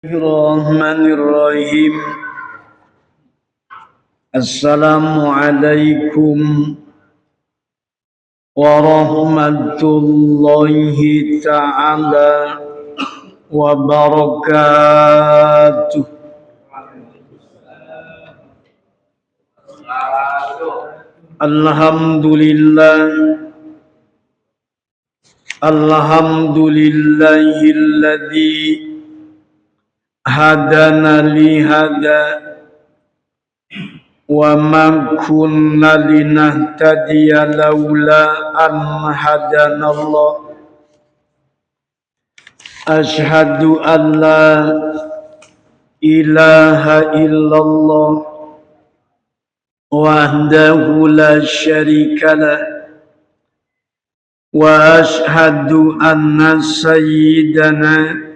Bismillahirrahmanirrahim. Assalamualaikum warahmatullahi ta'ala wabarakatuh. Alhamdulillah Alhamdulillahilladzi hadana li hada wa ma kunna linahtadiya laula an hadana Allah. Asyhadu an la ilaha illallah wahdahu la syarika lah wa asyhadu anna sayyidana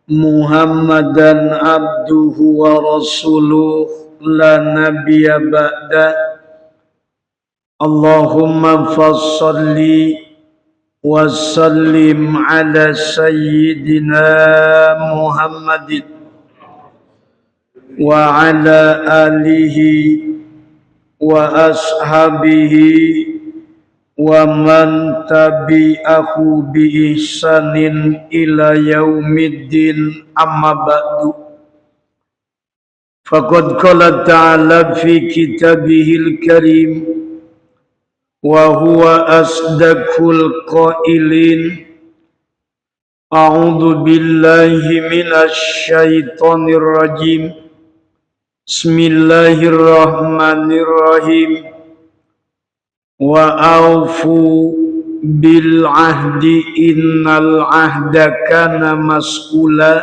Muhammadan abduhu wa rasuluh la nabiyya ba'da. Allahumma fassalli wa sallim ala sayyidina Muhammadin wa ala alihi wa ashabihi wa man tabi'ahu bi ihsanin ila yaumiddin, amma ba'du. Faqad qala ta'ala fi kitabihil karim wa huwa asdaqul qailin. A'udzu billahi minasy syaithanir rajim. Bismillahirrahmanirrahim. Wa aufu bil ahdi innal ahda kana mas'ula.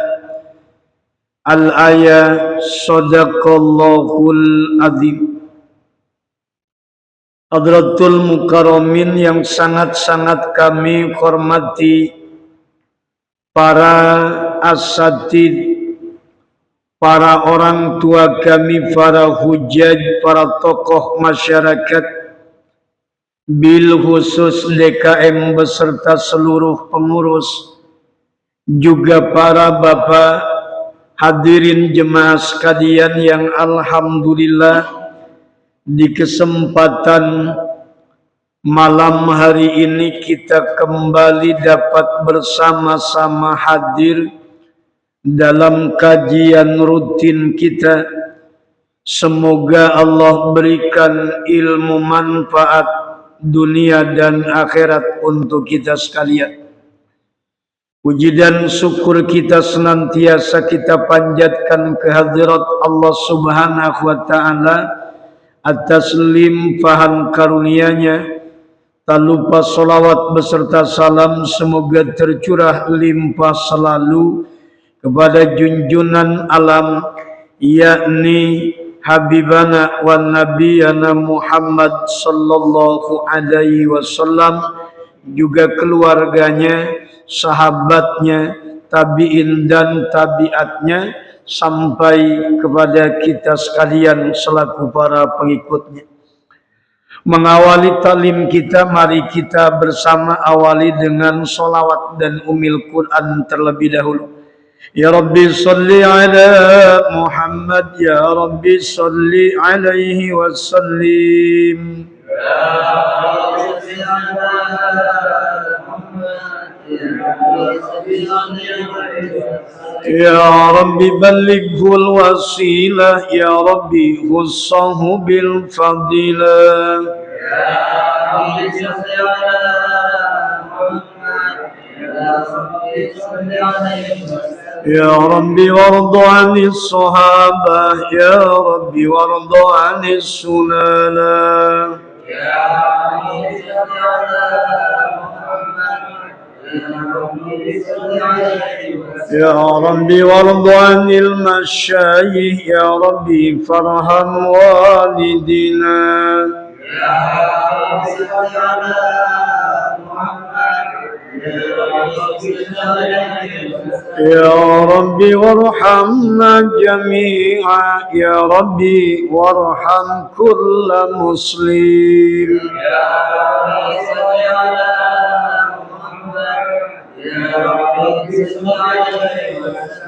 Al-ayah. Sadaqallahul azim. Hadratul mukarramin yang sangat-sangat kami hormati, para asatid, para orang tua kami, para hujaj, para tokoh masyarakat, bil khusus DKM beserta seluruh pengurus, juga para bapak hadirin jemaah sekalian yang alhamdulillah di kesempatan malam hari ini kita kembali dapat bersama-sama hadir dalam kajian rutin kita. Semoga Allah berikan ilmu manfaat dunia dan akhirat untuk kita sekalian. Puji dan syukur kita senantiasa kita panjatkan kehadirat Allah Subhanahu wa taala atas limpahan karunia-Nya. Tak lupa salawat beserta salam semoga tercurah limpah selalu kepada junjunan alam, yakni Habibana wa Nabiyana Muhammad sallallahu alaihi wasallam, juga keluarganya, sahabatnya, tabi'in dan tabi'atnya, sampai kepada kita sekalian selaku para pengikutnya. Mengawali talim kita, mari kita bersama awali dengan solawat dan umil Quran terlebih dahulu. Ya Rabbi salli ala Muhammad, Ya Rabbi salli alaihi wa sallim. Ya Rabbi ballighul wasilah, Ya Rabbi khussahu bil fadilah. Ya Rabbi warda 'anis sahabah, Ya Rabbi warda 'anis sunana. Ya Rabbi warda 'anil masyayikh, Ya Rabbi farham walidina. Ya Rabbi warhamna jami'a, Ya Rabbi warham kulla muslim. Ya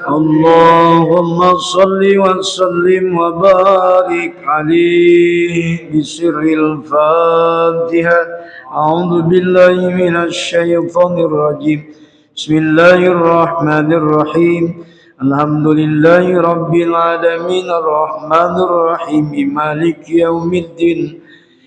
Allahumma salli wa sallim wa barik alaihi bisirril Fatihah. A'udzu billahi minasy syaithanir rajim. Bismillahirrahmanirrahim. Alhamdulillahi rabbil alamin arrahmanir rahim maliki yaumiddin.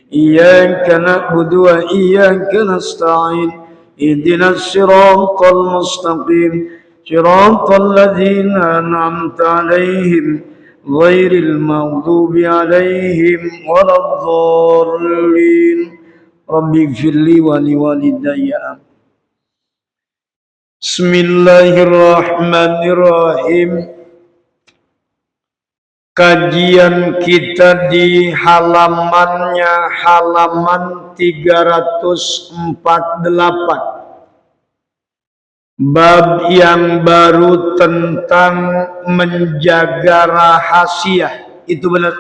Iyyaka na'budu wa iyyaka nasta'in. Ihdinas siratal mustaqim. Siratal ladzina an'amta 'alaihim ghairil maghdubi 'alaihim waladdallin. Rabbighfirli wa liwalidayya. Bismillahirrahmanirrahim. Kajian kita di halamannya halaman 348. Bab yang baru tentang menjaga rahasia. Itu benar.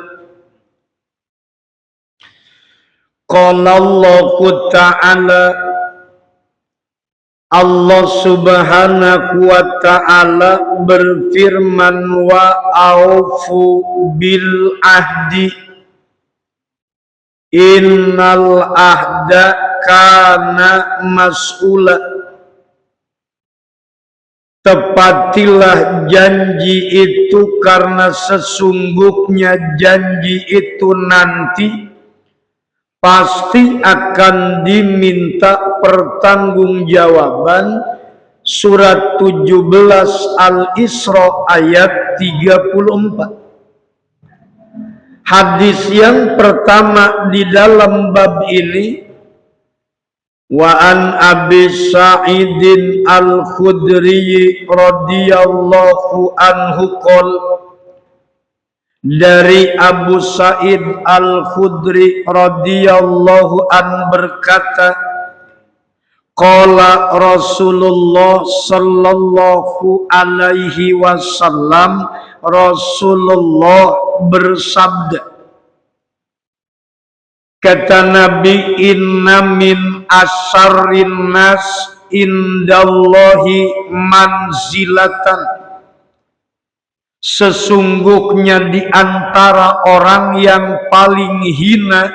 Qala Allah Ta'ala, Allah Subhanahu wa Ta'ala berfirman, wa aufu bil ahdi innal ahda kana mas'ula. Tepatilah janji itu karena sesungguhnya janji itu nanti pasti akan diminta pertanggungjawaban. Surat 17 Al-Isra ayat 34. Hadis yang pertama di dalam bab ini, wa an Abi Sa'idin Al-Khudri radhiyallahu anhu qol, dari Abu Sa'id Al-Khudri radhiyallahu an berkata, qala Rasulullah sallallahu alaihi wasallam, Rasulullah bersabda, kata Nabi, inna min asyarrin nas indallahi manzilatan. Sesungguhnya di antara orang yang paling hina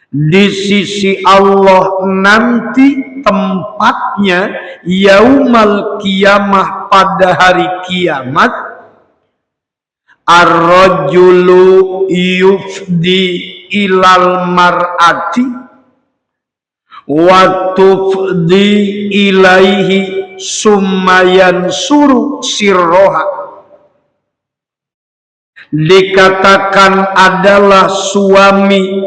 di sisi Allah nanti tempatnya yaumal qiyamah, pada hari kiamat, ar-rajulu yufdi ilal mar'ati wa tufdi ilaihi summayan suru sirroha. Dikatakan adalah suami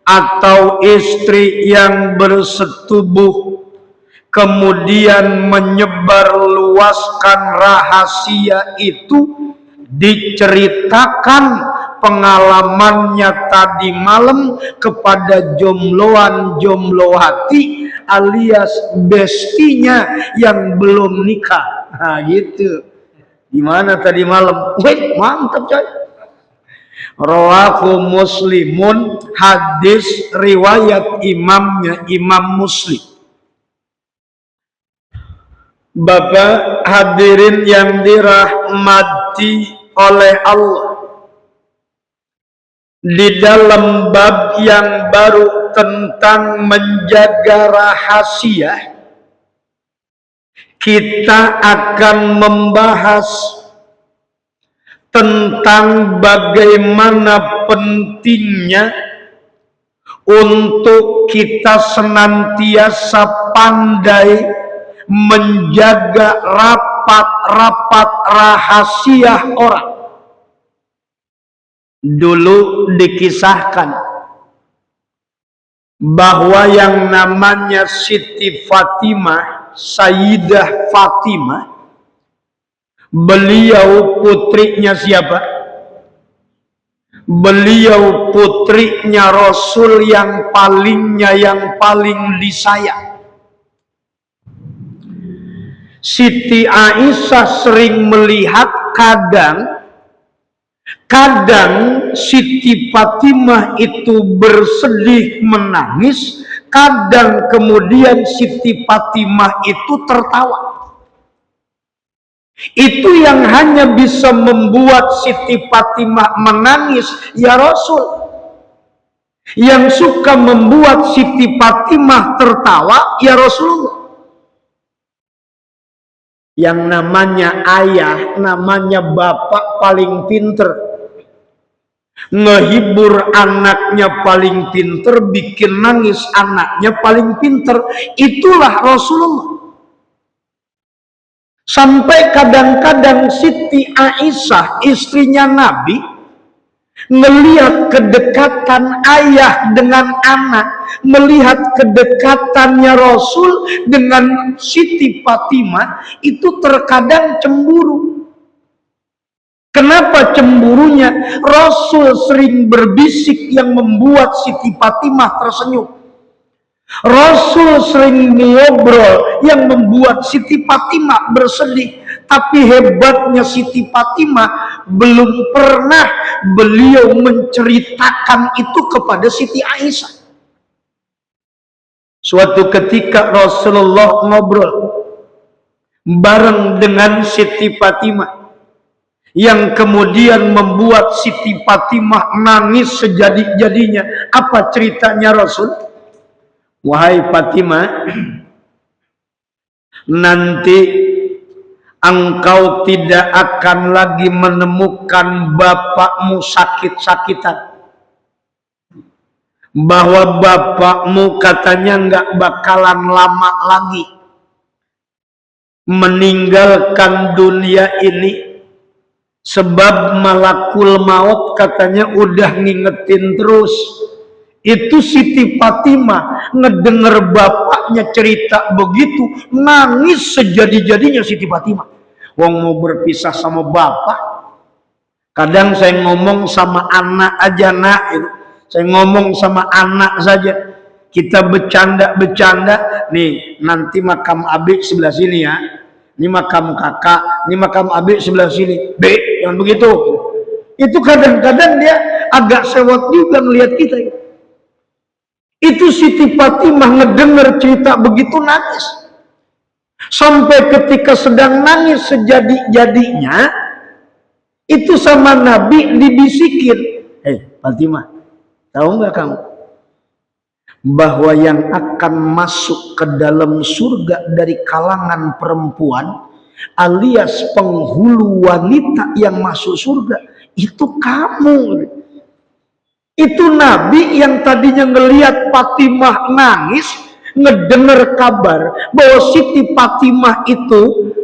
atau istri yang bersetubuh kemudian menyebarluaskan rahasia itu, diceritakan pengalamannya tadi malam kepada jombloan-jombloati alias bestinya yang belum nikah. Nah gitu. Gimana tadi malam? Wih, mantap coy. Rawahu Muslimun, hadis riwayat imamnya Imam Muslim. Bapak hadirin yang dirahmati oleh Allah, di dalam bab yang baru tentang menjaga rahasia, kita akan membahas tentang bagaimana pentingnya untuk kita senantiasa pandai menjaga rapat-rapat rahasia orang. Dulu dikisahkan bahwa yang namanya Siti Fatimah, Sayyidah Fatimah, beliau putrinya siapa? Beliau putrinya Rasul yang paling disayang. Siti Aisyah sering melihat kadang Siti Fatimah itu bersedih menangis kadang kemudian Siti Fatimah itu tertawa. Itu yang hanya bisa membuat Siti Fatimah menangis, ya Rasul. Yang suka membuat Siti Fatimah tertawa, ya Rasulullah. Yang namanya ayah, namanya bapak paling pinter, ngehibur anaknya paling pinter, bikin nangis anaknya paling pinter. Itulah Rasulullah. Sampai kadang-kadang Siti Aisyah, istrinya Nabi, melihat kedekatan ayah dengan anak, melihat kedekatannya Rasul dengan Siti Fatimah, itu terkadang cemburu. Kenapa cemburunya? Rasul sering berbisik yang membuat Siti Fatimah tersenyum. Rasul sering ngobrol yang membuat Siti Fatimah bersedih. Tapi hebatnya Siti Fatimah, belum pernah beliau menceritakan itu kepada Siti Aisyah. Suatu ketika Rasulullah ngobrol bareng dengan Siti Fatimah, yang kemudian membuat Siti Fatimah nangis sejadi-jadinya. Apa ceritanya Rasul? Wahai Fatimah, nanti engkau tidak akan lagi menemukan bapakmu sakit-sakitan. Bahwa bapakmu katanya nggak bakalan lama lagi meninggalkan dunia ini. Sebab malakul maut katanya udah ngingetin terus. Itu Siti Fatimah ngedenger bapaknya cerita begitu, nangis sejadi-jadinya Siti Fatimah. Wong mau berpisah sama bapak, kadang saya ngomong sama anak aja, nak, saya ngomong sama anak saja, kita bercanda-bercanda, nih nanti makam abik sebelah sini ya, ini makam kakak, ini makam abik sebelah sini, jangan begitu. Itu kadang-kadang dia agak sewot juga melihat kita. Itu Siti Fatimah ngedenger cerita begitu nangis. Sampai ketika sedang nangis sejadi-jadinya, itu sama Nabi dibisikin, Fatimah, tahu nggak kamu bahwa yang akan masuk ke dalam surga dari kalangan perempuan alias penghulu wanita yang masuk surga itu kamu. Itu Nabi yang tadinya ngelihat Fatimah nangis, ngedengar kabar bahwa Siti Fatimah itu,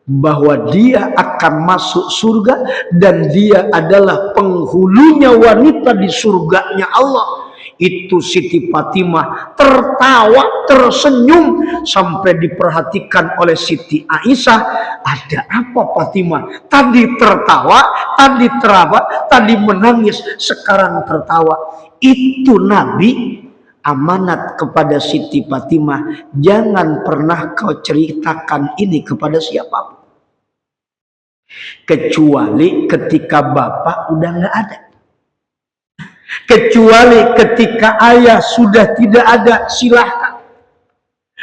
bahwa dia akan masuk surga dan dia adalah penghulunya wanita di surganya Allah. Itu Siti Fatimah tertawa, tersenyum, sampai diperhatikan oleh Siti Aisyah. Ada apa Fatimah? Tadi tertawa, tadi terawa, tadi menangis, sekarang tertawa. Itu Nabi amanat kepada Siti Fatimah, jangan pernah kau ceritakan ini kepada siapapun, kecuali ketika bapak udah nggak ada. Kecuali ketika ayah sudah tidak ada, silahkan.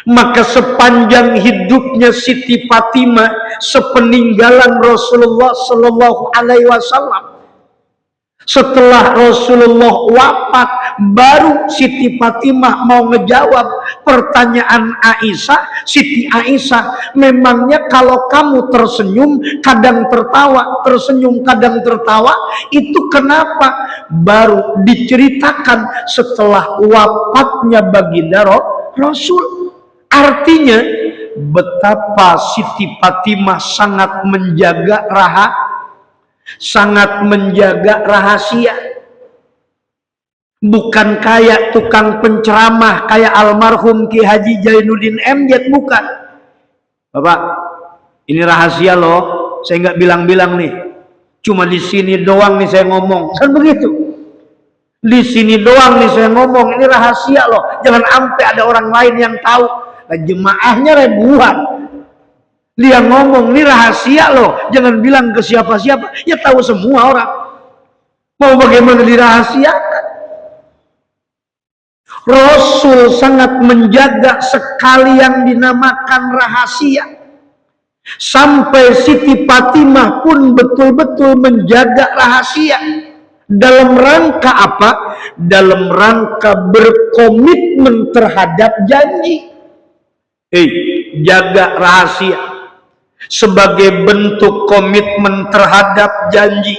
Maka sepanjang hidupnya Siti Fatimah, sepeninggalan Rasulullah Sallallahu Alaihi Wasallam, setelah Rasulullah wafat, baru Siti Fatimah mau ngejawab pertanyaan Aisyah. Siti Aisyah, memangnya kalau kamu tersenyum kadang tertawa, tersenyum kadang tertawa, itu kenapa? Baru diceritakan setelah wafatnya baginda Rasul. Artinya betapa Siti Fatimah sangat menjaga sangat menjaga rahasia. Bukan kayak tukang penceramah kayak almarhum Ki Haji Jainuddin MZ, bukan. Bapak, ini rahasia loh, saya nggak bilang-bilang nih. Cuma di sini doang nih saya ngomong, kan begitu. Di sini doang nih saya ngomong, ini rahasia loh. Jangan sampai ada orang lain yang tahu. Nah, jemaahnya ribuan. Dia ngomong, ini rahasia loh, jangan bilang ke siapa-siapa. Ya tahu semua orang. Mau bagaimana dirahasiakan? Rasul sangat menjaga sekali yang dinamakan rahasia. Sampai Siti Fatimah pun betul-betul menjaga rahasia. Dalam rangka apa? Dalam rangka berkomitmen terhadap janji. Jaga rahasia sebagai bentuk komitmen terhadap janji.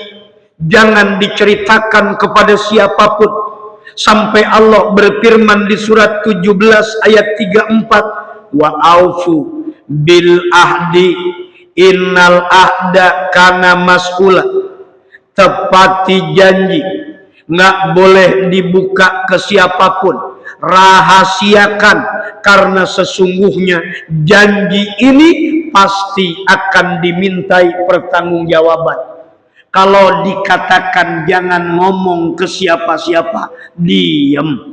Jangan diceritakan kepada siapapun. Sampai Allah berfirman di surat 17 ayat 34, wa aufu bil ahdi innal ahda kana mas'ula. Tepati janji, nggak boleh dibuka ke siapapun, rahasiakan, karena sesungguhnya janji ini pasti akan dimintai pertanggungjawaban. Kalau dikatakan jangan ngomong ke siapa-siapa, diam.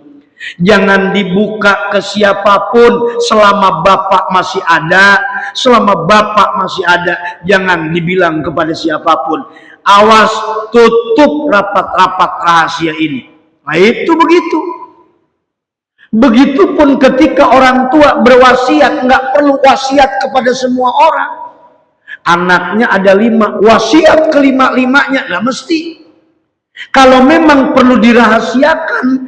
Jangan dibuka ke siapapun selama bapak masih ada. Selama bapak masih ada, jangan dibilang kepada siapapun. Awas, tutup rapat-rapat rahasia ini. Nah itu begitu. Begitupun ketika orang tua berwasiat, nggak perlu wasiat kepada semua orang. Anaknya ada 5, wasiat kelima-limanya nggak mesti. Kalau memang perlu dirahasiakan,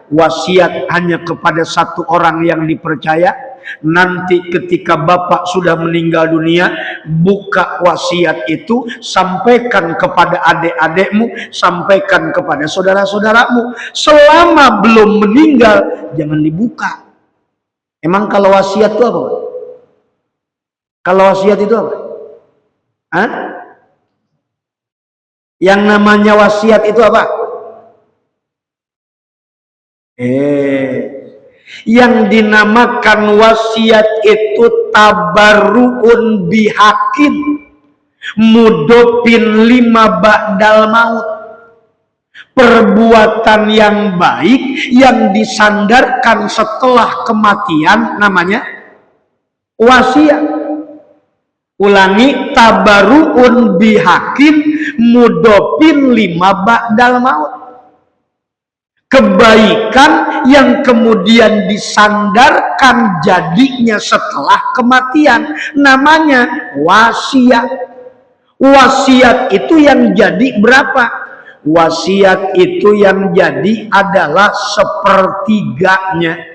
wasiat hanya kepada satu orang yang dipercaya. Nanti ketika bapak sudah meninggal dunia, buka wasiat itu, sampaikan kepada adik-adikmu, sampaikan kepada saudara-saudaramu. Selama belum meninggal, jangan dibuka. Emang kalau wasiat itu apa? Kalau wasiat itu apa? Hah? Yang namanya wasiat itu apa? Yang dinamakan wasiat itu tabarruun bihakin mudopin 5 ba'dal maut. Perbuatan yang baik yang disandarkan setelah kematian namanya wasiat. Ulangi, tabarruun bihakin mudopin 5 ba'dal maut. Kebaikan yang kemudian disandarkan jadinya setelah kematian namanya wasiat. Wasiat itu yang jadi berapa? Wasiat itu yang jadi adalah sepertiganya.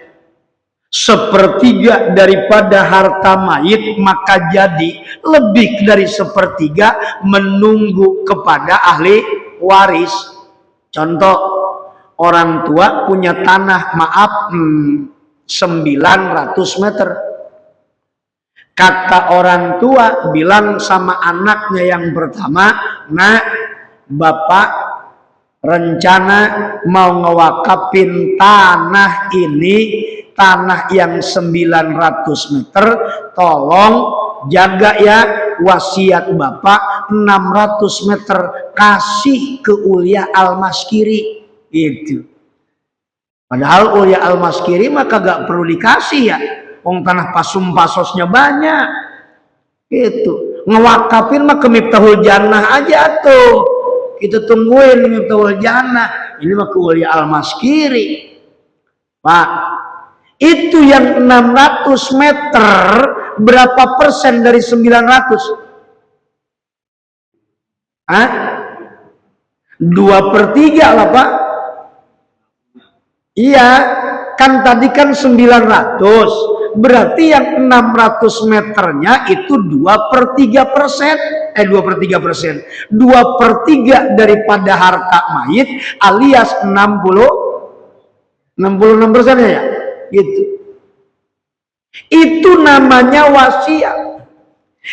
Sepertiga daripada harta mayit, maka jadi lebih dari sepertiga menunggu kepada ahli waris. Contoh, orang tua punya tanah, 900 meter. Kata orang tua bilang sama anaknya yang pertama, nak, bapak rencana mau ngewakafin tanah ini, tanah yang 900 meter, tolong jaga ya, wasiat bapak 600 meter kasih ke Ulia Al-Maskiri. Itu padahal Ulia Al-Maskiri maka gak perlu dikasih ya, wong tanah pasum-pasosnya banyak. Itu ngewakafin mah ke Miftahul Jannah aja tuh, kita tungguin Miftahul Jannah, ini mah ke Ulia Al-Maskiri. Pak, itu yang 600 meter berapa persen dari 900? Hah? 2/3 lah Pak. Iya, kan tadi kan 900, berarti yang 600 meternya itu 2/3%, 2/3 daripada harta mayit alias 66% ya, gitu. Itu namanya wasiat.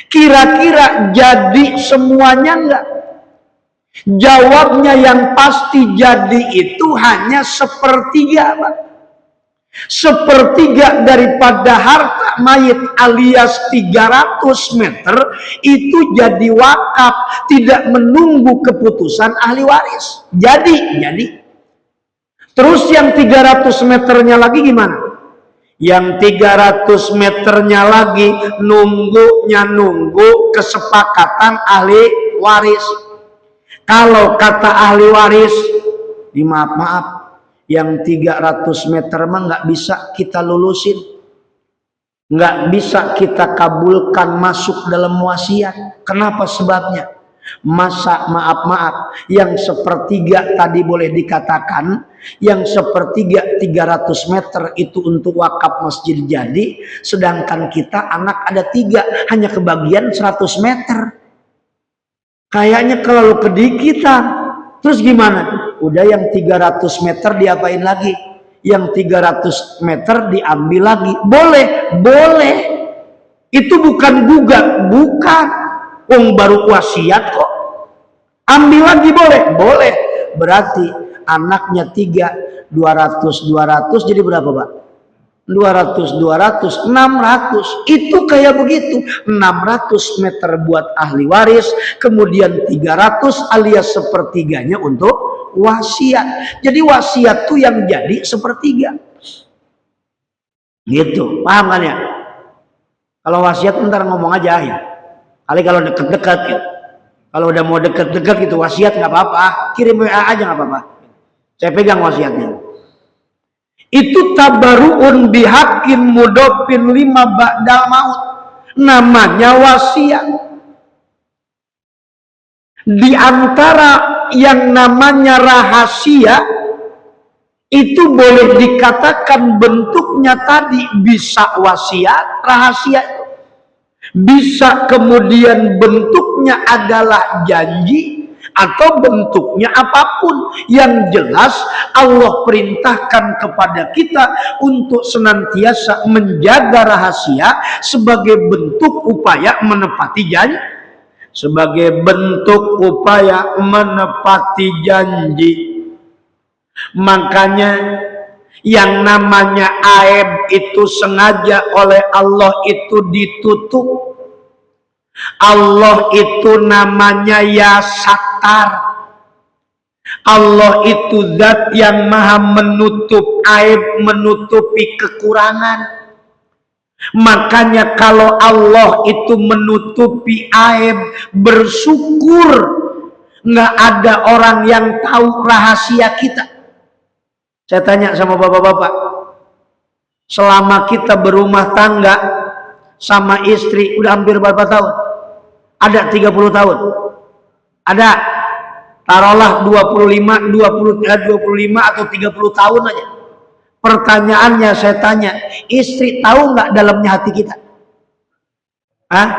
Kira-kira jadi semuanya enggak? Jawabnya yang pasti jadi itu hanya 1/3 Pak. 1/3 daripada harta mayit alias 300 meter itu jadi wakaf, tidak menunggu keputusan ahli waris. Jadi. Terus yang 300 meternya lagi gimana? Yang 300 meternya lagi nunggu kesepakatan ahli waris. Kalau kata ahli waris, maaf, Yang 300 meter mah nggak bisa kita lulusin, nggak bisa kita kabulkan masuk dalam wasiat. Kenapa sebabnya? Masa maaf, yang sepertiga tadi boleh dikatakan, yang sepertiga 300 meter itu untuk wakaf masjid jadi, sedangkan kita anak ada 3, hanya kebagian 100 meter. Kayaknya kalau kedikitan. Terus gimana? Udah yang 300 meter diapain lagi? Yang 300 meter diambil lagi. Boleh, boleh. Itu bukan gugat, bukan. Baru wasiat kok. Ambil lagi boleh, boleh. Berarti anaknya 3, 200 jadi berapa, Pak? 200 600. Itu kayak begitu. 600 meter buat ahli waris, kemudian 300 alias sepertiganya untuk wasiat. Jadi wasiat tuh yang jadi sepertiga. Gitu, paham kan ya? Kalau wasiat ntar ngomong aja ya. Kali kalau deket-deket ya. Kalau udah mau deket-deket gitu wasiat nggak apa-apa, kirim WA aja nggak apa-apa. Saya pegang wasiatnya. Itu tabaruun bihakin mudofin 5 ba'dal maut, namanya wasiat. Di antara yang namanya rahasia itu boleh dikatakan bentuknya tadi bisa wasiat, rahasia itu bisa kemudian bentuknya adalah janji atau bentuknya apapun. Yang jelas Allah perintahkan kepada kita untuk senantiasa menjaga rahasia sebagai bentuk upaya menepati janji, sebagai bentuk upaya menepati janji. Makanya yang namanya aib itu sengaja oleh Allah itu ditutup. Allah itu namanya ya Sattar. Allah itu zat yang maha menutup aib, menutupi kekurangan. Makanya kalau Allah itu menutupi aib, bersyukur nggak ada orang yang tahu rahasia kita. Saya tanya sama bapak-bapak, selama kita berumah tangga sama istri udah hampir berapa tahun? Ada 30 tahun? Ada? Taruhlah 25 atau 30 tahun aja. Pertanyaannya saya tanya, istri tahu nggak dalamnya hati kita? Hah?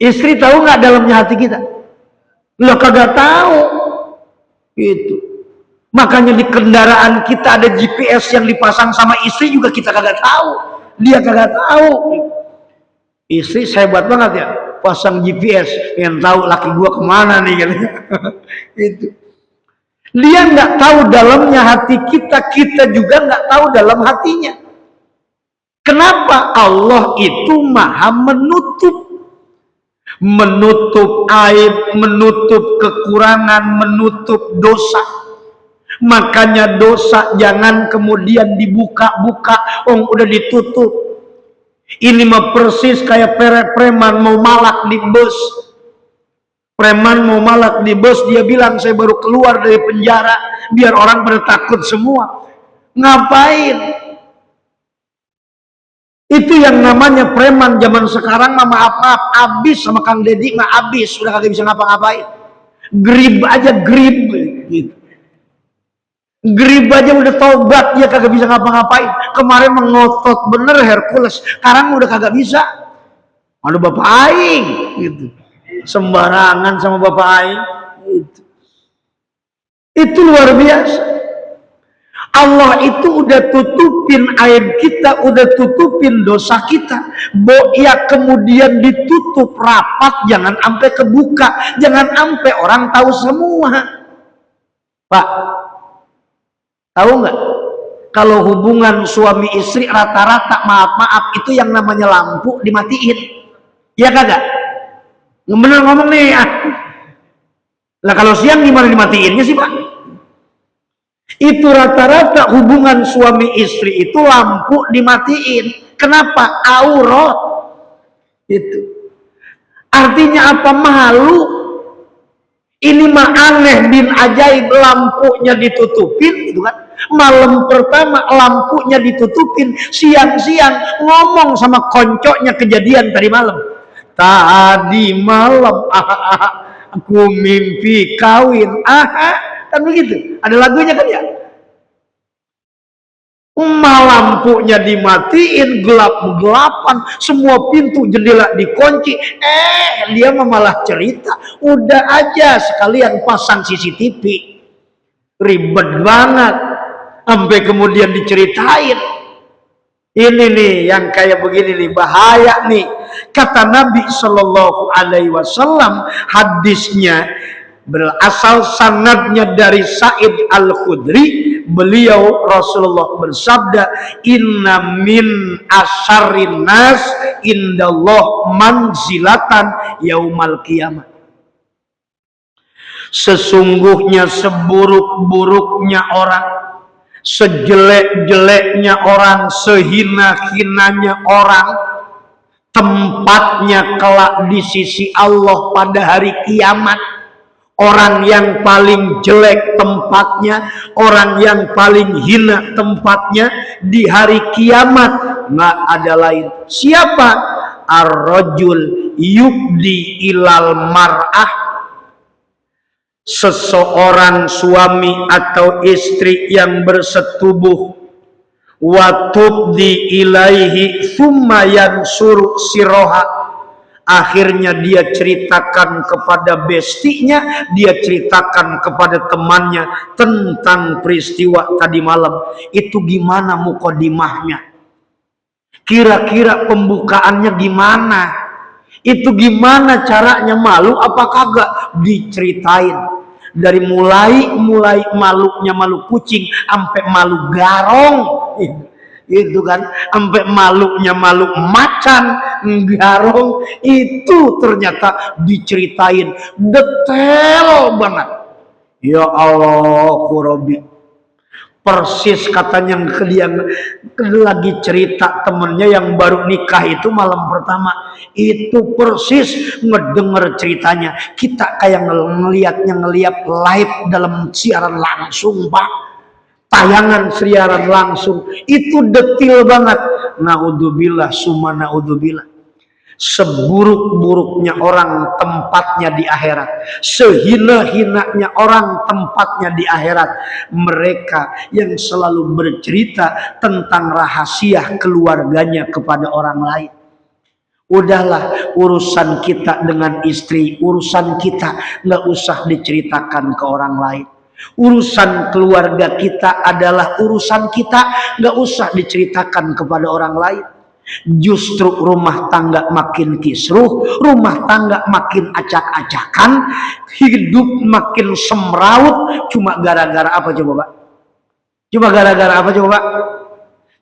Istri tahu nggak dalamnya hati kita? Lo kagak tahu. Itu. Makanya di kendaraan kita ada GPS yang dipasang sama istri juga kita kagak tahu. Dia kagak tahu. Istri saya buat banget ya, pasang GPS yang tahu laki gua kemana nih kan. Itu. Dia nggak tahu dalamnya hati kita, kita juga nggak tahu dalam hatinya. Kenapa? Allah itu maha menutup aib, menutup kekurangan, menutup dosa. Makanya dosa jangan kemudian dibuka-buka, udah ditutup. Ini mah persis kayak preman mau malak di bus. Preman mau malak di bus, dia bilang saya baru keluar dari penjara, biar orang pada takut semua. Ngapain? Itu yang namanya preman zaman sekarang mah maaf abis sama Kang Deddy mah abis, sudah kagak bisa ngapa-ngapain. Grib aja grib gitu. Grib aja udah tobat, dia kagak bisa ngapa-ngapain. Kemarin mengotot bener Hercules, sekarang udah kagak bisa. Aduh bapak aing gitu. Sembarangan sama bapak aing gitu. Itu luar biasa. Allah itu udah tutupin aib kita, udah tutupin dosa kita. Ya kemudian ditutup rapat, jangan sampai kebuka, jangan sampai orang tahu semua. Pak, tahu nggak? Kalau hubungan suami istri rata-rata maaf itu yang namanya lampu dimatiin, ya kagak? Bener ngomong nih ya. Lah kalau siang gimana dimatiinnya sih Pak? Itu rata-rata hubungan suami istri itu lampu dimatiin. Kenapa? Aurat. Itu. Artinya apa? Malu. Ini mah aneh bin ajaib, lampunya ditutupin gitu kan. Malam pertama lampunya ditutupin, siang-siang ngomong sama koncoknya kejadian tadi malam. Tadi malam aku mimpi kawin. Kan begitu. Ada lagunya kan ya? Lampunya dimatiin, gelap-gelapan, semua pintu jendela dikunci. Dia malah cerita, udah aja sekalian pasang CCTV. Ribet banget. Sampai kemudian diceritain. Ini nih yang kayak begini nih, bahaya nih. Kata Nabi Shallallahu Alaihi Wasallam, hadisnya berasal sanadnya dari Sa'id Al-Khudri. Beliau Rasulullah bersabda, inna min asyarin nas indallah manzilatan yaumal qiyamah. Sesungguhnya seburuk-buruknya orang, sejelek-jeleknya orang, sehina-hinanya orang, tempatnya kelak di sisi Allah pada hari kiamat. Orang yang paling jelek tempatnya, orang yang paling hina tempatnya di hari kiamat nggak ada lain. Siapa? Ar-rajul yubdi ilal mar'ah, seseorang suami atau istri yang bersetubuh, wa tubdi ilaihi thumma yansuru siroha, akhirnya dia ceritakan kepada bestinya, dia ceritakan kepada temannya tentang peristiwa tadi malam. Itu gimana mukodimahnya? Kira-kira pembukaannya gimana? Itu gimana caranya? Malu apa kagak? Diceritain. Dari mulai malunya malu kucing sampai malu garong. Itu kan, sampai malunya malu macan, garong, itu ternyata diceritain detail banget. Ya Allah, Rabbi. Persis katanya dia lagi cerita temennya yang baru nikah itu malam pertama, itu persis ngedenger ceritanya. Kita kayak ngeliat live dalam siaran langsung, Pak. Tayangan siaran langsung itu detail banget. Naudzubillah summa naudzubillah. Seburuk-buruknya orang tempatnya di akhirat, sehina-hinanya orang tempatnya di akhirat. Mereka yang selalu bercerita tentang rahasia keluarganya kepada orang lain. Udahlah, urusan kita dengan istri, urusan kita nggak usah diceritakan ke orang lain. Urusan keluarga kita adalah urusan kita, nggak usah diceritakan kepada orang lain. Justru rumah tangga makin kisruh, rumah tangga makin acak-acakan, hidup makin semraut. Cuma gara-gara apa coba, Pak? Cuma gara-gara apa coba, Pak?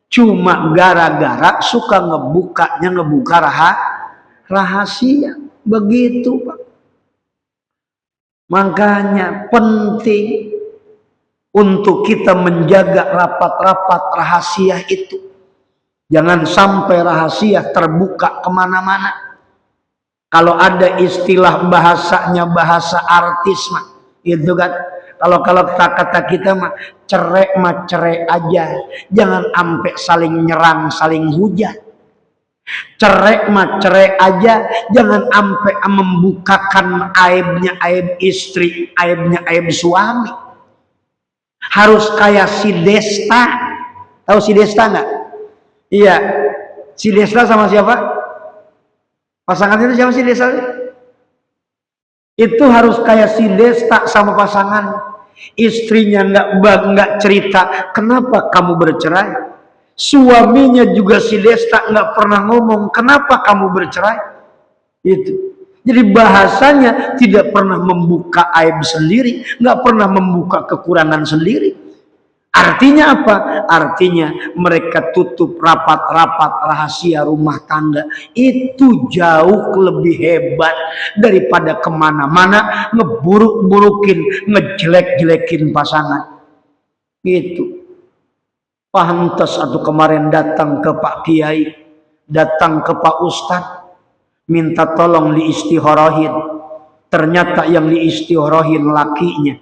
Cuma gara-gara suka ngebuka rahasia. Begitu, Pak. Makanya penting untuk kita menjaga rapat-rapat rahasia itu. Jangan sampai rahasia terbuka kemana-mana. Kalau ada istilah bahasanya bahasa artis mah, itu kan. Kalau kata kita mah cerai aja. Jangan sampai saling nyerang, saling hujat. Cerai aja, jangan sampai membukakan aibnya aib istri, aibnya aib suami. Harus kayak si Desta. Tahu si Desta nggak? Iya, si Desta sama siapa? Pasangan itu siapa si Desta? Itu harus kayak si Desta sama pasangan. Istrinya nggak cerita kenapa kamu bercerai. Suaminya juga si Desta nggak pernah ngomong kenapa kamu bercerai. Itu. Jadi bahasanya tidak pernah membuka aib sendiri, nggak pernah membuka kekurangan sendiri. Artinya apa? Artinya mereka tutup rapat-rapat rahasia rumah tangga. Itu jauh lebih hebat daripada kemana-mana ngeburuk-burukin, ngejelek-jelekin pasangan. Itu. Pantas atau kemarin datang ke Pak Kiai, datang ke Pak Ustadz, minta tolong diistihorohin. Ternyata yang diistihorohin lakinya.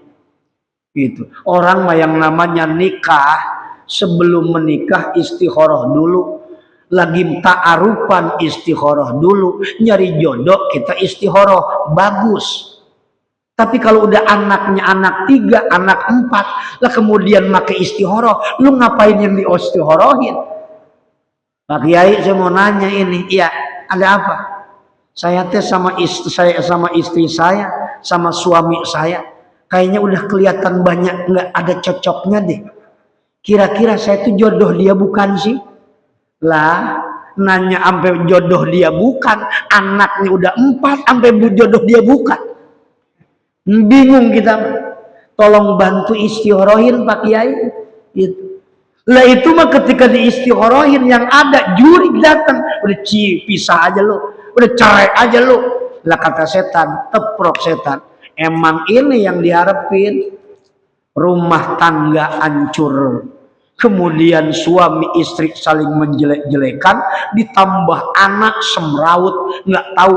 Gitu. Orang mah yang namanya nikah, sebelum menikah istikharah dulu, lagi ta'arufan istikharah dulu, nyari jodoh kita istikharah, bagus. Tapi kalau udah anaknya anak 3, anak 4, lah kemudian make istikharah, lu ngapain yang di istikharahin? Pak Kiai, saya mau nanya ini, iya, ada apa? Saya teh sama istri saya, sama suami saya, kayaknya udah kelihatan banyak nggak ada cocoknya deh. Kira-kira saya tuh jodoh dia bukan sih? Lah, nanya sampai jodoh dia bukan, anaknya udah 4, sampai jodoh dia bukan. Bingung kita. Tolong bantu istighorohin Pak Kiai. Gitu. Lah itu mah ketika diistighorohin yang ada juri datang, udah pisah aja lo, udah cerai aja lo. Lah kata setan, teprok setan. Emang ini yang diharapin, rumah tangga hancur, kemudian suami istri saling menjelek-jelekan, ditambah anak semrawut, nggak tahu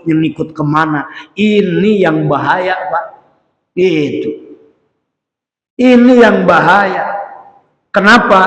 ngikut kemana. Ini yang bahaya Pak. Itu ini yang bahaya. Kenapa?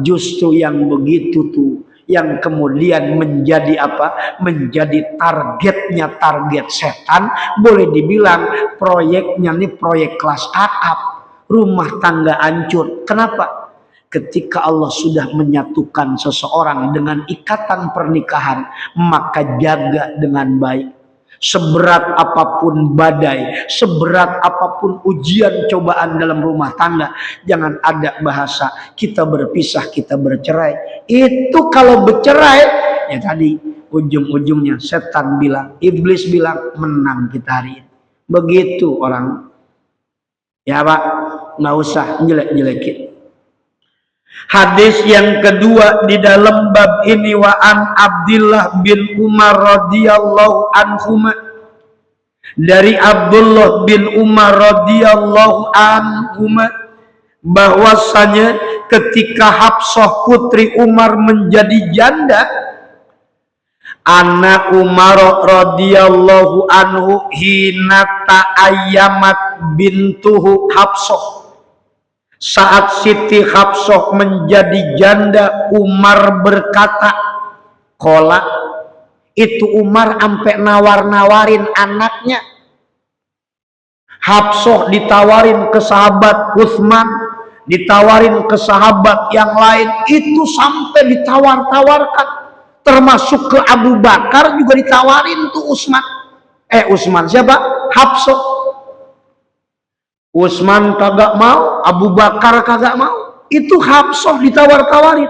Justru yang begitu tuh yang kemudian menjadi apa? Menjadi target setan. Boleh dibilang proyeknya nih proyek kelas akap, rumah tangga hancur. Kenapa? Ketika Allah sudah menyatukan seseorang dengan ikatan pernikahan, maka jaga dengan baik. Seberat apapun badai, seberat apapun ujian cobaan dalam rumah tangga, jangan ada bahasa kita berpisah, kita bercerai. Itu kalau bercerai, ya tadi ujung-ujungnya setan bilang, iblis bilang menang kita hari ini. Begitu orang. Ya Pak, nggak usah jelek-jelekin. Hadis yang kedua di dalam bab ini, wa an Abdullah bin Umar radhiyallahu anhuma, dari Abdullah bin Umar radhiyallahu anhuma, bahwasanya ketika Hafsah putri Umar menjadi janda, anak Umar radhiyallahu anhu hina ta'ayyamat bintuhu Hafsah. Saat Siti Hafsah menjadi janda, Umar berkata, kola, itu Umar sampai nawar-nawarin anaknya. Hafsah ditawarin ke sahabat Utsman, ditawarin ke sahabat yang lain, itu sampai ditawar-tawarkan. Termasuk ke Abu Bakar juga ditawarin tuh Utsman siapa? Hafsah. Utsman kagak mau, Abu Bakar kagak mau. Itu Hafsah ditawar-tawarin.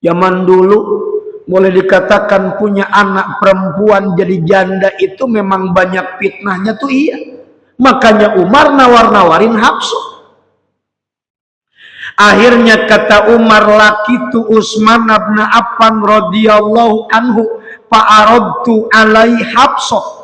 Zaman dulu boleh dikatakan punya anak perempuan jadi janda itu memang banyak fitnahnya tuh, iya. Makanya Umar nawar-nawarin Hafsah. Akhirnya kata Umar, lakitu Utsman bin Affan radhiyallahu anhu fa'aradtu alai Hafsah.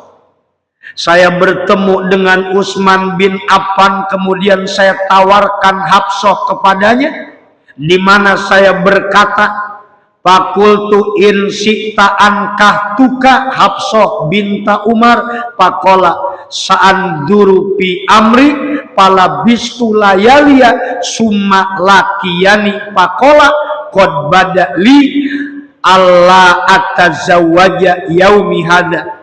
Saya bertemu dengan Utsman bin Affan, kemudian saya tawarkan Hafsah kepadanya, di mana saya berkata, fakultu in syi'ta ankahtuka Hafsah binta Umar, faqala sa'anduru fi amri palabistu layaliya summa lakiyani, faqala qad bada li alla atazawwaja yaumi hada.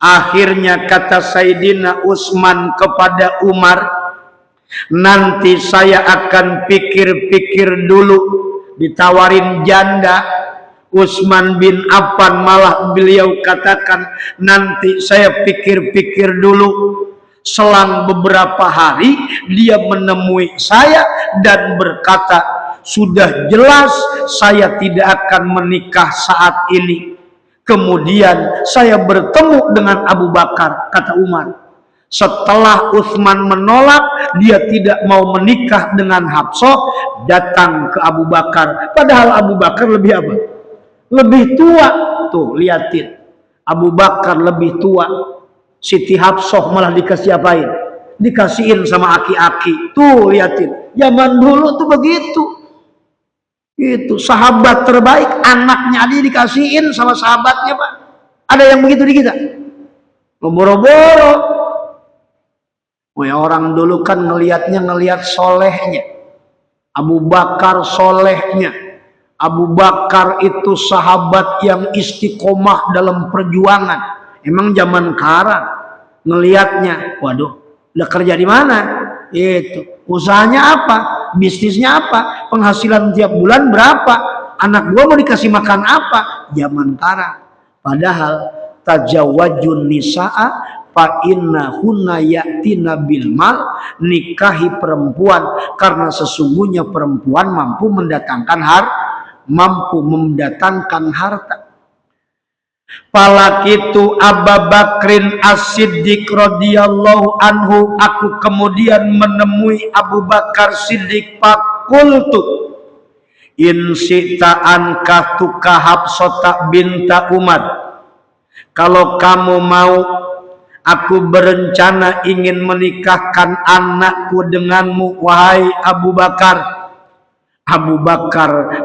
Akhirnya kata Sayyidina Utsman kepada Umar, nanti saya akan pikir-pikir dulu. Ditawarin janda, Utsman bin Affan malah beliau katakan, nanti saya pikir-pikir dulu. Selang beberapa hari dia menemui saya dan berkata, sudah jelas saya tidak akan menikah saat ini. Kemudian saya bertemu dengan Abu Bakar, kata Umar. Setelah Utsman menolak, dia tidak mau menikah dengan Hafsah, datang ke Abu Bakar. Padahal Abu Bakar lebih apa? Lebih tua. Tuh, liatin. Abu Bakar lebih tua. Siti Hafsah malah dikasih apain? Dikasihin sama aki-aki. Tuh, liatin. Zaman dulu tuh begitu. Itu sahabat terbaik, anaknya aja dikasihin sama sahabatnya Pak. Ada yang begitu di kita? Boro-boro. Wah, orang dulu kan ngelihat solehnya. Abu Bakar solehnya. Abu Bakar itu sahabat yang istiqomah dalam perjuangan. Emang zaman sekarang ngelihatnya, waduh, udah kerja di mana? Itu usahanya apa? Bisnisnya apa? Penghasilan tiap bulan berapa? Anak gua mau dikasih makan apa? Zaman sekarang. Padahal tajawwajun nisaa fa innahunna ya'tina bil mal, nikahi perempuan karena sesungguhnya perempuan mampu mendatangkan harta. Palakitu Abu Bakrin As-Siddiq radhiyallahu anhu, aku kemudian menemui Abu Bakar Siddiq, fakultu in syi'ta ankahtuka Hafsata binta Umar, kalau kamu mau aku berencana ingin menikahkan anakku denganmu wahai Abu Bakar. Abu Bakar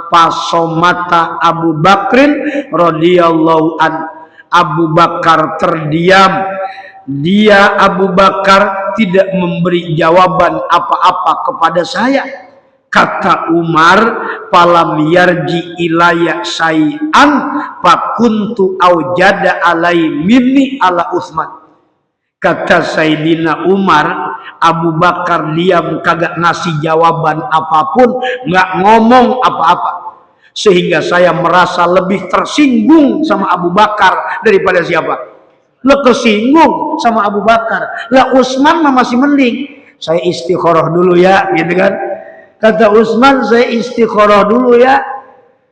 pasomata Abu Bakrin radhiyallahu an. Abu Bakar terdiam. Dia Abu Bakar tidak memberi jawaban apa-apa kepada saya. Kata Umar, falam yarji ilaya syai'an fakuntu aujada alai minni ala Utsman. Kata Sayyidina Umar, Abu Bakar diam, kagak ngasih jawaban apapun, nggak ngomong apa-apa, sehingga saya merasa lebih tersinggung sama Abu Bakar daripada siapa? Lo kesinggung sama Abu Bakar. Lah Utsman mah masih mending, saya istikharah dulu ya, gitu kan? Kata Utsman, saya istikharah dulu ya,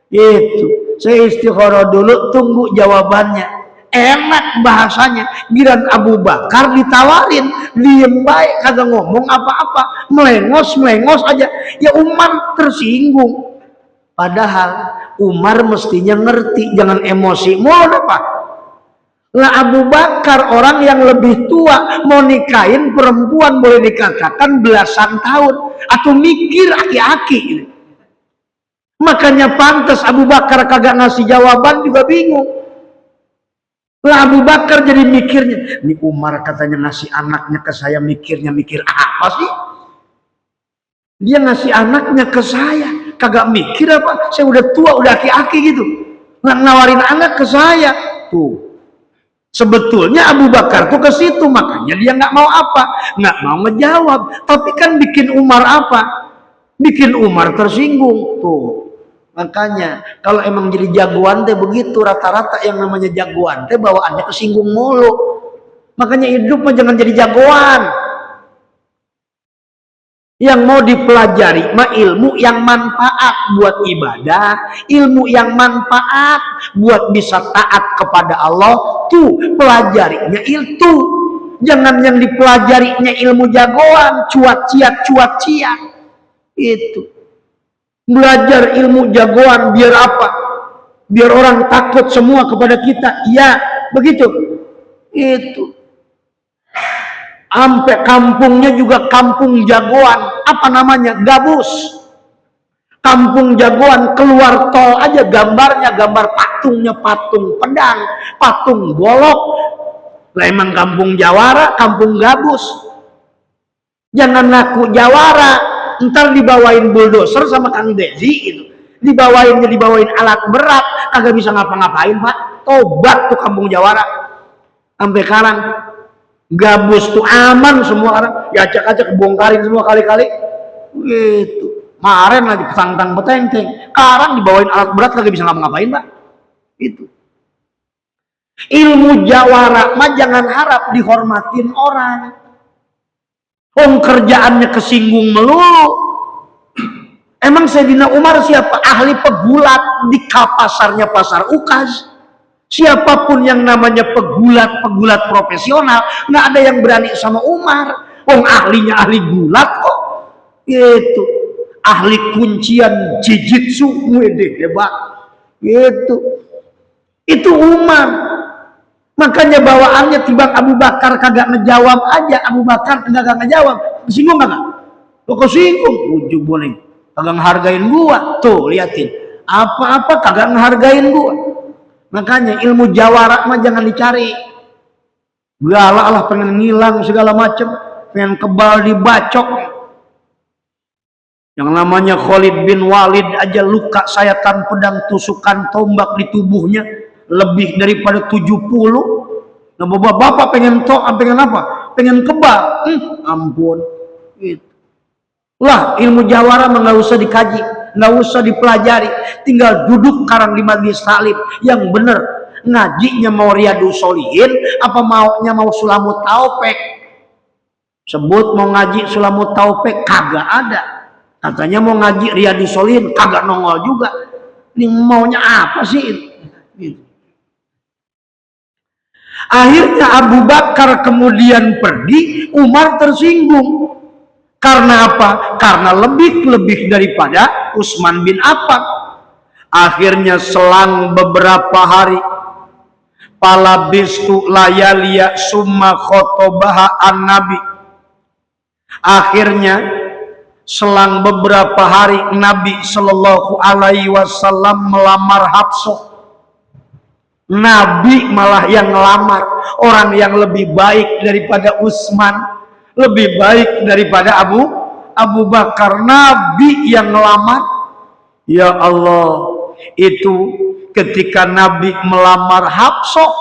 itu saya istikharah dulu, tunggu jawabannya. Enak bahasanya. Giran Abu Bakar ditawarin, diem baik, kagak ngomong apa-apa, melengos aja. Ya Umar tersinggung. Padahal Umar mestinya ngerti, jangan emosi mulu apa. Lah Abu Bakar orang yang lebih tua, mau nikahin perempuan boleh dikatakan belasan tahun, atau mikir aki-aki. Makanya pantas Abu Bakar kagak ngasih jawaban juga bingung. Lah Abu Bakar jadi mikirnya, ini Umar katanya ngasih anaknya ke saya, mikir apa sih? Dia ngasih anaknya ke saya, kagak mikir apa? Saya udah tua, udah aki-aki gitu, nggak nawarin anak ke saya. Tuh, sebetulnya Abu Bakar tuh ke situ, makanya dia nggak mau ngejawab. Tapi kan bikin Umar apa? Bikin Umar tersinggung. Tuh. Makanya kalau emang jadi jagoan teh begitu, rata-rata yang namanya jagoan teh bawaannya kesinggung mulu. Makanya hidup mah jangan jadi jagoan. Yang mau dipelajari mah ilmu yang manfaat buat ibadah, ilmu yang manfaat buat bisa taat kepada Allah, tuh pelajarinya itu. Jangan yang dipelajarinya ilmu jagoan, cuat-ciat. Itu. Belajar ilmu jagoan biar apa? Biar orang takut semua kepada kita. Iya, begitu. Itu. Sampai kampungnya juga kampung jagoan. Apa namanya? Gabus. Kampung jagoan, keluar tol aja gambarnya, gambar patungnya patung pedang, patung golok. Lah emang kampung jawara, kampung gabus. Jangan ngaku jawara, ntar dibawain bulldozer sama Kang Dezi itu, dibawain alat berat, kagak bisa ngapa-ngapain Pak. Tobat tuh kampung jawara. Sampai sekarang gabus tuh aman semua orang, ya acak-acak bongkarin semua kali-kali. Gitu. Kemarin lagi petang-tang beteng-teng, sekarang dibawain alat berat kagak bisa ngapa-ngapain Pak. Itu. Ilmu jawara mah jangan harap dihormatin orang. Kerjaannya kesinggung melulu. Emang Sayyidina Umar siapa? Ahli pegulat di pasarnya pasar Ukaz. Siapapun yang namanya pegulat profesional, nggak ada yang berani sama Umar. Ahlinya ahli gulat kok. Gitu. Ahli kuncian jijitsu, wede hebat. Gitu. Itu Umar. Makanya bawaannya timbang Abu Bakar kagak ngejawab aja, Abu Bakar kagak ngejawab, kesinggung kagak? Lo kesinggung, ujung boleh, kagak ngehargain gua. Tuh liatin, apa-apa kagak ngehargain gua. Makanya ilmu jawara mah jangan dicari. galak lah, pengen ngilang segala macam, pengen kebal dibacok. Yang namanya Khalid bin Walid aja luka sayatan pedang tusukan tombak di tubuhnya lebih daripada 70. Nah, bapak-bapak pengen apa? Pengen kebal. Ampun. Gitu. Lah, ilmu jawara nggak usah dikaji, nggak usah dipelajari, tinggal duduk karang di majelis taklim yang bener. Ngajinya mau Riyadus Sholihin apa maunya mau Sulamut Taufik? Sebut mau ngaji Sulamut Taufik kagak ada. Katanya mau ngaji Riyadus Sholihin kagak nongol juga. Ini maunya apa sih? Gitu. Akhirnya Abu Bakar kemudian pergi, Umar tersinggung. Karena apa? Karena lebih daripada Utsman bin Affan. Akhirnya selang beberapa hari, palabistu layaliya summa khotobaha an-nabi. Akhirnya selang beberapa hari Nabi Shallallahu Alaihi Wasallam melamar Hafsah. Nabi malah yang ngelamar, orang yang lebih baik daripada Utsman, lebih baik daripada Abu Bakar. Nabi yang ngelamar. Ya Allah, itu ketika Nabi melamar Hafsah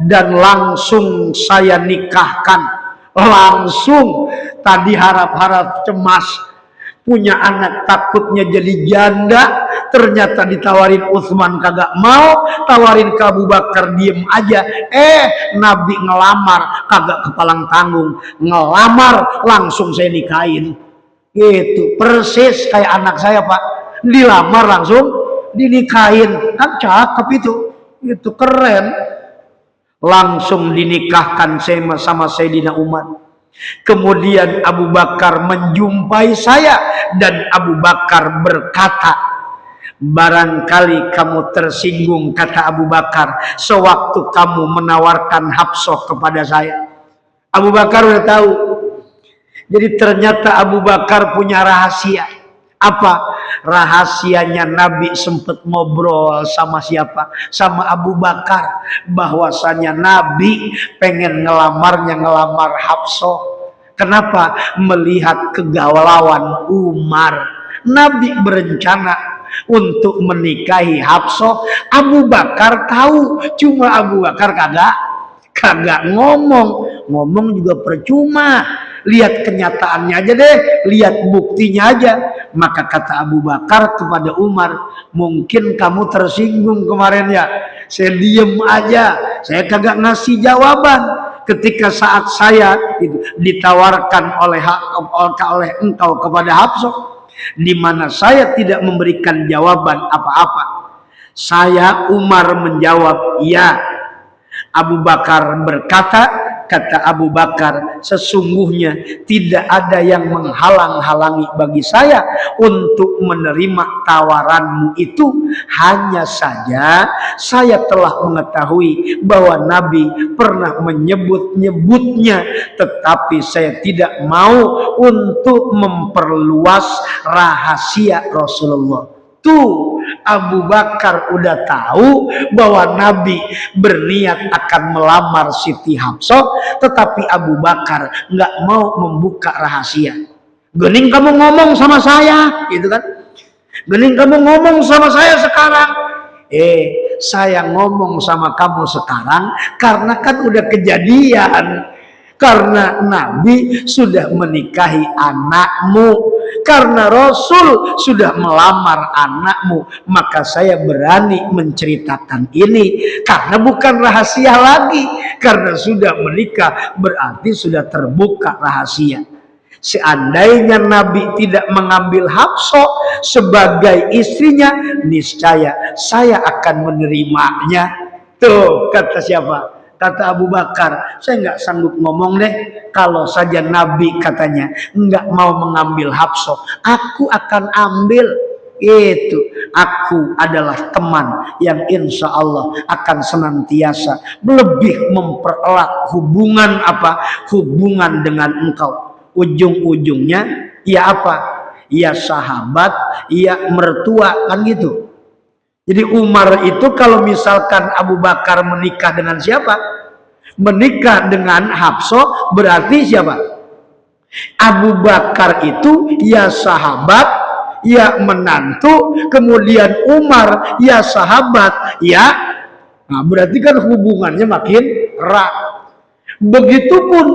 dan langsung saya nikahkan, langsung. Tadi harap-harap cemas punya anak, takutnya jadi janda, ternyata ditawarin Utsman kagak mau, tawarin ke Abu Bakar diem aja. Nabi ngelamar kagak kepalang tanggung, ngelamar langsung saya nikahin. Gitu, persis kayak anak saya Pak, dilamar langsung dinikahin, kan cakep itu keren. Langsung dinikahkan sama Sayyidina Umar. Kemudian Abu Bakar menjumpai saya dan Abu Bakar berkata, barangkali kamu tersinggung, kata Abu Bakar, sewaktu kamu menawarkan Hafsah kepada saya. Abu Bakar udah tahu. Jadi ternyata Abu Bakar punya rahasia. Apa rahasianya? Nabi sempat ngobrol sama siapa? Sama Abu Bakar, bahwasanya Nabi pengen ngelamar Hafsah. Kenapa? Melihat kegalauan Umar. Nabi berencana untuk menikahi Hafsah. Abu Bakar tahu, cuma Abu Bakar kagak ngomong juga percuma. Lihat kenyataannya aja deh, lihat buktinya aja. Maka kata Abu Bakar kepada Umar, mungkin kamu tersinggung kemarin ya, saya diem aja, saya kagak ngasih jawaban ketika saat saya ditawarkan oleh engkau kepada Hafsah, di mana saya tidak memberikan jawaban apa-apa. Saya Umar menjawab ya. Abu Bakar berkata, kata Abu Bakar, sesungguhnya tidak ada yang menghalang-halangi bagi saya untuk menerima tawaranmu itu. Hanya saja saya telah mengetahui bahwa Nabi pernah menyebut-nyebutnya, tetapi saya tidak mau untuk memperluas rahasia Rasulullah. Tuh, Abu Bakar udah tahu bahwa Nabi berniat akan melamar Siti Hafsah, tetapi Abu Bakar nggak mau membuka rahasia. Gening kamu ngomong sama saya, gitu kan? Gening kamu ngomong sama saya sekarang. Saya ngomong sama kamu sekarang karena kan udah kejadian. Karena Nabi sudah menikahi anakmu, karena Rasul sudah melamar anakmu, maka saya berani menceritakan ini karena bukan rahasia lagi. Karena sudah menikah berarti sudah terbuka rahasia. Seandainya Nabi tidak mengambil Hafsah sebagai istrinya, niscaya saya akan menerimanya. Tuh, kata siapa? Kata Abu Bakar, saya nggak sanggup ngomong deh. Kalau saja Nabi katanya nggak mau mengambil Hafsah, aku akan ambil. Itu aku adalah teman yang insya Allah akan senantiasa lebih mempererat hubungan dengan engkau. Ujung-ujungnya ya apa? Ya sahabat, ya mertua, kan gitu. Jadi Umar itu kalau misalkan Abu Bakar menikah dengan siapa? menikah dengan Hafsah berarti siapa? Abu Bakar itu ya sahabat, ya menantu, kemudian Umar ya sahabat, ya. Nah, berarti kan hubungannya makin erat. Begitupun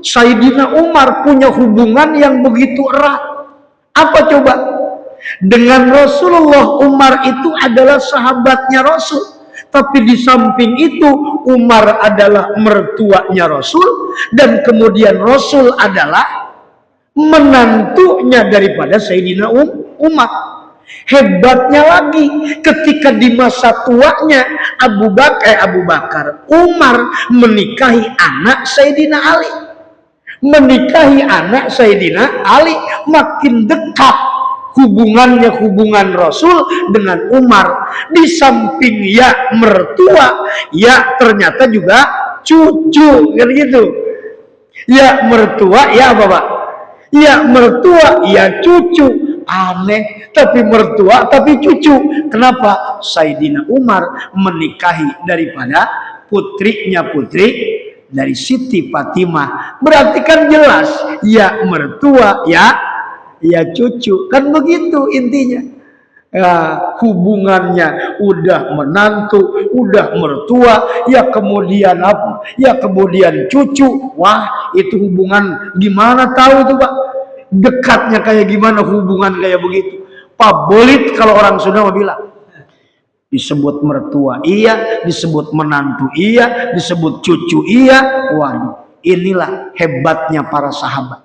Sayyidina Umar punya hubungan yang begitu erat. Apa coba? Dengan Rasulullah, Umar itu adalah sahabatnya Rasul. Tapi di samping itu Umar adalah mertuanya Rasul, dan kemudian Rasul adalah menantunya daripada Sayyidina Umar. Hebatnya lagi, ketika di masa tuanya Abu Bakar, Umar menikahi anak Sayyidina Ali. Menikahi anak Sayyidina Ali, makin dekat hubungan Rasul dengan Umar. Di samping ya mertua, ya ternyata juga cucu, kan gitu. Ya mertua, ya apa Pak? Ya mertua, ya cucu. Aneh, tapi mertua, tapi cucu. Kenapa? Sayyidina Umar menikahi daripada putrinya dari Siti Fatimah. Berarti kan jelas, ya mertua, ya cucu. Kan begitu intinya. Ya, hubungannya udah menantu, udah mertua, ya kemudian apa? Ya kemudian cucu. Wah, itu hubungan gimana tahu itu, Pak? Dekatnya kayak gimana hubungan kayak begitu. Pabolit kalau orang Sunda mau bilang. Disebut mertua iya, disebut menantu iya, disebut cucu iya. Waduh, inilah hebatnya para sahabat.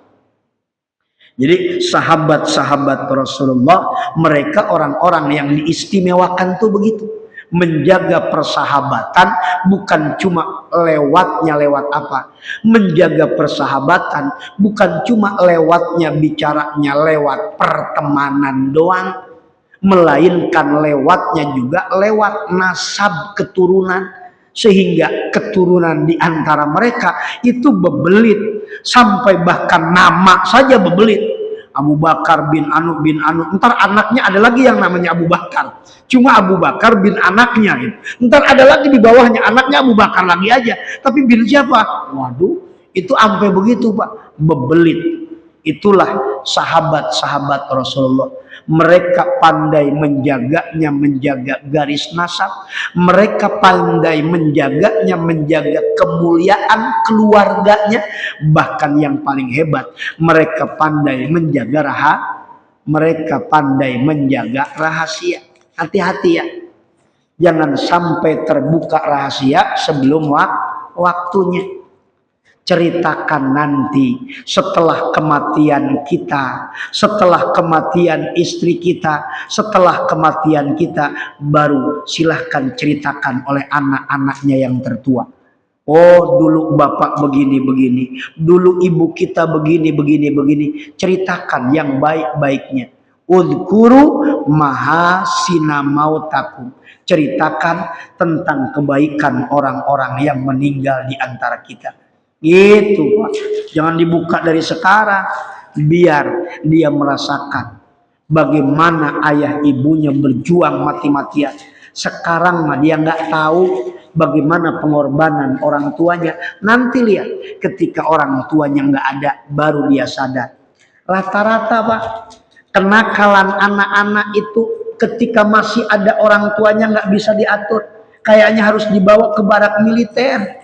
Jadi sahabat-sahabat Rasulullah, mereka orang-orang yang diistimewakan tuh begitu. Menjaga persahabatan bukan cuma lewat apa. Menjaga persahabatan bukan cuma lewatnya bicaranya lewat pertemanan doang, melainkan lewatnya juga lewat nasab keturunan, sehingga keturunan di antara mereka itu bebelit, sampai bahkan nama saja bebelit. Abu Bakar bin Anu bin Anu, ntar anaknya ada lagi yang namanya Abu Bakar, cuma Abu Bakar bin anaknya gitu. Ntar ada lagi di bawahnya anaknya Abu Bakar lagi aja, tapi bin siapa? Waduh, itu sampai begitu Pak, bebelit. Itulah sahabat-sahabat Rasulullah. Mereka pandai menjaganya, menjaga garis nasab. Mereka pandai menjaganya, menjaga kemuliaan keluarganya. Bahkan yang paling hebat, mereka pandai menjaga rahasia. Hati-hati ya. Jangan sampai terbuka rahasia sebelum waktunya. Ceritakan nanti setelah kematian kita, setelah kematian istri kita, setelah kematian kita, baru silahkan ceritakan oleh anak-anaknya yang tertua. Oh, dulu bapak begini, dulu ibu kita begini. Ceritakan yang baik-baiknya. Udhkuru mahasina mautakum. Ceritakan tentang kebaikan orang-orang yang meninggal di antara kita. Gitu Pak. Jangan dibuka dari sekarang, biar dia merasakan bagaimana ayah ibunya berjuang mati-matian. Sekarang mah dia nggak tahu bagaimana pengorbanan orang tuanya. Nanti lihat ketika orang tuanya nggak ada, baru dia sadar. Rata-rata Pak, kenakalan anak-anak itu ketika masih ada orang tuanya nggak bisa diatur, kayaknya harus dibawa ke barak militer.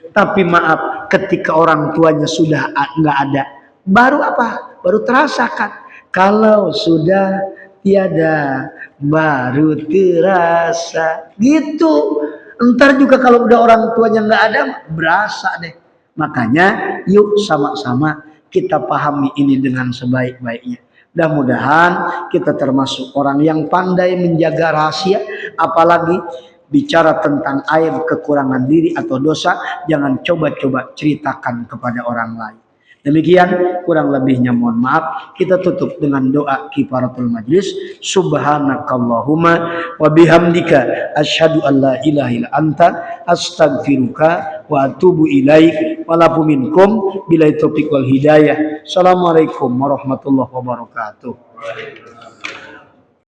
Tapi maaf, ketika orang tuanya sudah nggak ada, baru apa? Baru terasakan. Kalau sudah tiada, baru terasa. Gitu. Entar juga kalau udah orang tuanya nggak ada, berasa deh. Makanya, yuk sama-sama kita pahami ini dengan sebaik-baiknya. Mudah-mudahan kita termasuk orang yang pandai menjaga rahasia, apalagi bicara tentang aib, kekurangan diri atau dosa, jangan coba-coba ceritakan kepada orang lain. Demikian, kurang lebihnya mohon maaf. Kita tutup dengan doa kifaratul majlis. Subhanakallahumma wa bihamdika asyhadu an la ilaha illa anta astaghfiruka wa atubu ilaik. Walafu minkum bilai taufiq wal hidayah. Assalamualaikum warahmatullahi wabarakatuh.